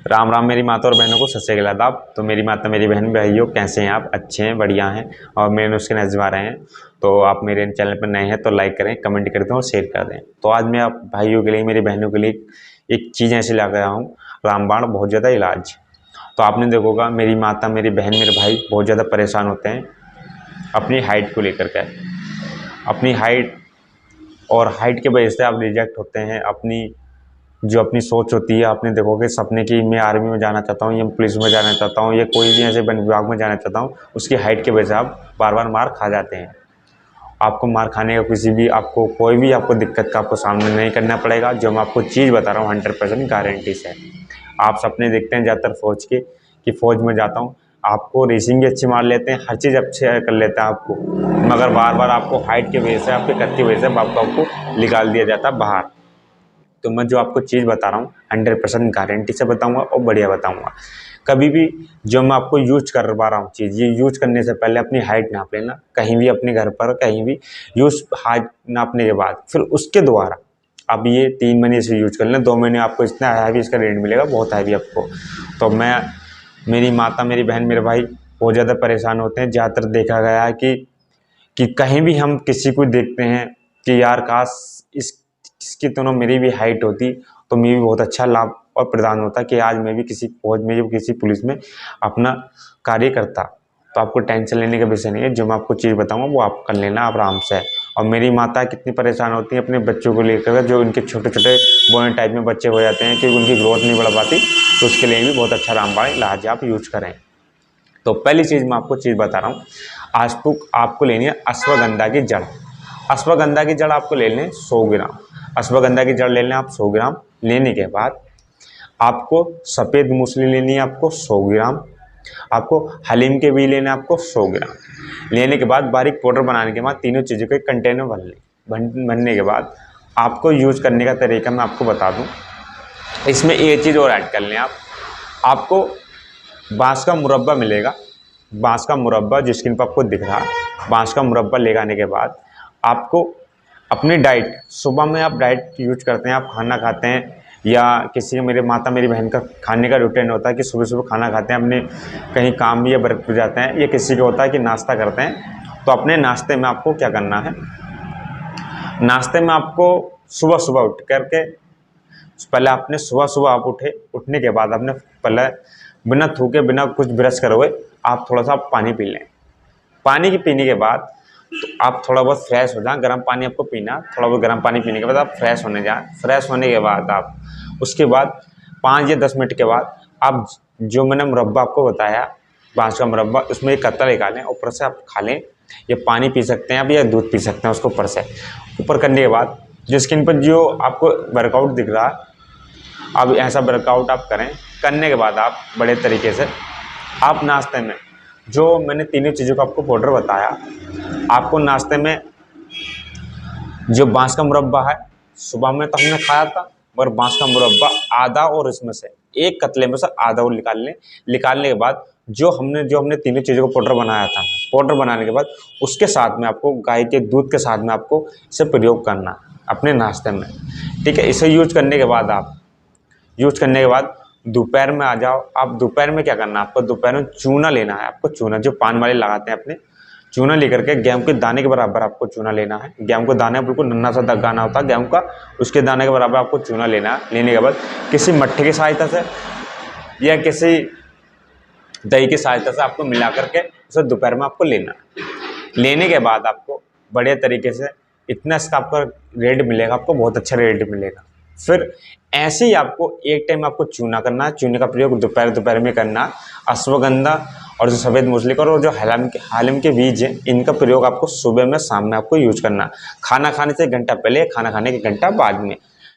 राम राम मेरी माता और बहनों को सत श्री अकाल आदाब। तो मेरी माता मेरी बहन भाइयों, कैसे हैं आप? अच्छे हैं, बढ़िया हैं और मेरे नुस्खे नजर आ रहे हैं। तो आप मेरे चैनल पर नए हैं तो लाइक करें, कमेंट कर दें और शेयर कर दें। तो आज मैं आप भाइयों के लिए, मेरी बहनों के लिए एक चीज़ ऐसे ला गया हूँ, रामबाण बहुत ज़्यादा इलाज। तो आपने देखोगा मेरी माता मेरी बहन मेरे भाई बहुत ज़्यादा परेशान होते हैं अपनी हाइट को लेकर के। अपनी हाइट और हाइट के वजह से आप रिजेक्ट होते हैं। अपनी सोच होती है, आपने देखोगे सपने की मैं आर्मी में जाना चाहता हूँ या पुलिस में जाना चाहता हूँ या कोई भी ऐसे वन विभाग में जाना चाहता हूँ, उसकी हाइट की वजह से आप बार बार मार खा जाते हैं। आपको मार खाने का आपको कोई भी आपको दिक्कत का आपको सामना नहीं करना पड़ेगा। जो मैं आपको चीज़ बता रहा हूँ 100% गारंटी से। आप सपने देखते हैं ज़्यादातर फौज के कि फ़ौज में जाता हूँ, आपको रेसिंग भी अच्छी मार लेते हैं, हर चीज़ अच्छे कर लेते हैं आपको, मगर बार बार आपको हाइट की वजह से, आपके कद की वजह से आपको निकाल दिया जाता है बाहर। तो मैं जो आपको चीज़ बता रहा हूँ 100% गारंटी से बताऊंगा और बढ़िया बताऊंगा। कभी भी जो मैं आपको यूज करवा रहा हूँ चीज़, ये यूज करने से पहले अपनी हाइट नाप लेना, कहीं भी अपने घर पर कहीं भी यूज हाइट नापने के बाद फिर उसके द्वारा अब ये 3 महीने से यूज कर लें। 2 महीने आपको इतना हैवी इसका रेट मिलेगा, बहुत हैवी आपको। तो मेरी माता मेरी बहन मेरे भाई बहुत ज़्यादा परेशान होते हैं। ज़्यादातर देखा गया है कि कहीं भी हम किसी को देखते हैं कि यार काश इसकी तो मेरी भी हाइट होती तो मैं भी बहुत अच्छा लाभ और प्रदान होता कि आज मैं भी किसी फौज में या किसी पुलिस में अपना कार्य करता। तो आपको टेंशन लेने का विषय नहीं है, जो मैं आपको चीज़ बताऊंगा वो आप कर लेना आप आराम से। और मेरी माता कितनी परेशान होती है अपने बच्चों को लेकर, जो उनके छोटे छोटे बॉय टाइप में बच्चे हो जाते हैं कि उनकी ग्रोथ नहीं बढ़ पाती, तो उसके लिए भी बहुत अच्छा रामबाण इलाज आप यूज करें। तो पहली चीज़ मैं आपको चीज़ बता रहा हूँ, आज तो आपको लेनी है अश्वगंधा की जड़। अश्वगंधा की जड़ आपको ले लें 100 ग्राम। अश्वगंधा की जड़ ले लें आप 100 ग्राम। लेने के बाद आपको सफ़ेद मूसली लेनी है आपको 100 ग्राम। आपको हलीम के बीज लेने आपको 100 ग्राम। लेने के बाद बारीक पाउडर बनाने के बाद तीनों चीज़ों के कंटेनर बनने के बाद आपको यूज करने का तरीका मैं आपको बता दूं। इसमें एक चीज़ और ऐड कर लें आपको बाँस का मुरब्बा मिलेगा। बाँस का मुरब्बा जो स्क्रीन पर आपको दिख रहा है, बाँस का मुरब्बा ले आने के बाद आपको अपनी डाइट, सुबह में आप डाइट यूज करते हैं, आप खाना खाते हैं या किसी का, मेरे माता मेरी बहन का खाने का रूटीन होता है कि सुबह सुबह खाना खाते हैं, अपने कहीं काम या वर्क पर जाते हैं, या किसी का होता है कि नाश्ता करते हैं। तो अपने नाश्ते में आपको क्या करना है, नाश्ते में आपको सुबह सुबह उठ करके पहले आपने सुबह आप उठने के बाद आपने पहले बिना थूके बिना कुछ ब्रश करोगे आप थोड़ा सा पानी पी लें। पानी के पीने के बाद तो आप थोड़ा बहुत फ्रेश हो जाएं। गर्म पानी आपको पीना, थोड़ा बहुत गर्म पानी पीने के बाद आप फ्रेश होने जाएं। फ्रेश होने के बाद आप उसके बाद 5 या 10 मिनट के बाद आप जो मैंने मुरब्बा आपको बताया, बाँस का मुरब्बा, उसमें एक कत्ता निकालें, ऊपर से आप खा लें। या पानी पी सकते हैं आप या दूध पी सकते हैं उसको ऊपर से। ऊपर करने के बाद जो स्किन पर जो आपको वर्कआउट दिख रहा है, अब ऐसा वर्कआउट आप करें। करने के बाद आप बड़े तरीके से आप नाश्ते में जो मैंने तीनों चीज़ों का आपको पाउडर बताया, आपको नाश्ते में जो बाँस का मुरब्बा है, सुबह में तो हमने खाया था, मगर बाँस का मुरब्बा आधा और इसमें से एक कतले में से आधा और निकाल लें। निकालने के बाद जो हमने तीनों चीज़ों का पाउडर बनाया था, पाउडर बनाने के बाद उसके साथ में आपको गाय के दूध के साथ में आपको इसे प्रयोग करना अपने नाश्ते में, ठीक है। इसे यूज करने के बाद दोपहर में आ जाओ। आप दोपहर में क्या करना है, आपको दोपहर में चूना लेना है। आपको चूना जो पान वाले लगाते हैं अपने, चूना लेकर के गेहूं के दाने के बराबर आपको चूना लेना है। गेहूं को दाना बिल्कुल नन्हा सा दाना होता है गेहूं का, उसके दाने के बराबर आपको चूना लेना है। लेने के बाद किसी मट्ठे की सहायता से या किसी दही की सहायता से आपको मिला करके उसे दोपहर में आपको लेना है। लेने के बाद आपको बढ़िया तरीके से इतना इसका आपका रेट मिलेगा, आपको बहुत अच्छा रेट मिलेगा। फिर ऐसे ही आपको एक टाइम आपको चूना करना है। चूने का प्रयोग दोपहर में करना। अश्वगंधा और जो सफ़ेद मूसली का और जो हलीम के बीज हैं, इनका प्रयोग आपको सुबह में शाम में आपको यूज करना। खाना खाने से 1 घंटा पहले, खाना खाने के 1 घंटा बाद में।